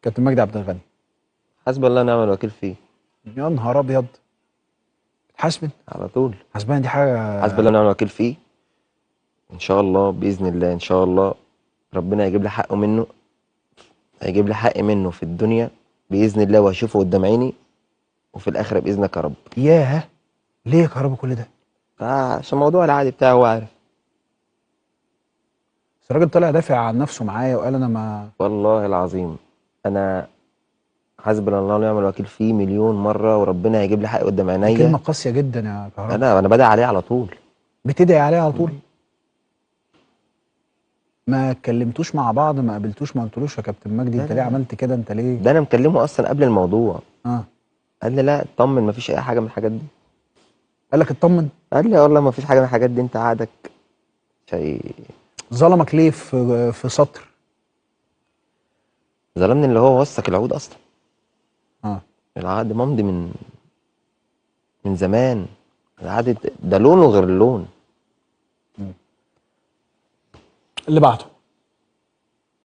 كابتن مجدي عبد الغني. حسبي الله ونعم الوكيل فيه. يا نهار ابيض، بتحاسبن على طول. حاسبان دي حاجه. حسبي الله ونعم الوكيل فيه. ان شاء الله باذن الله ان شاء الله ربنا هيجيب لي حقه منه، هيجيب لي حقي منه في الدنيا باذن الله، وهشوفه قدام عيني وفي الاخره باذنك يا رب. ياه، ليه يا كهربا كل ده؟ عشان الموضوع العادي بتاعه هو عارف. بس الراجل طلع دافع عن نفسه معايا وقال انا ما. والله العظيم انا حسبي الله ونعم الوكيل فيه مليون مره، وربنا هيجيب لي حقي قدام دي كلمه عينيا. قاسيه جدا يا كهربا. انا بدعي عليه على طول. بتدعي عليه على طول؟ ما اتكلمتوش مع بعض، ما قابلتوش، ما قلتلوش يا كابتن مجدي لا انت لا ليه لا، عملت كده، انت ليه؟ ده انا مكلمه اصلا قبل الموضوع. اه. قال لي لا اطمن مفيش اي حاجه من الحاجات دي. قال لك اطمن؟ قال لي والله مفيش حاجه من الحاجات دي، انت عادك شيء. ظلمك ليه في سطر؟ ظلمني اللي هو وثق العقود اصلا. اه. العقد ممضي من زمان. العقد ده لونه غير اللون. اللي بعده.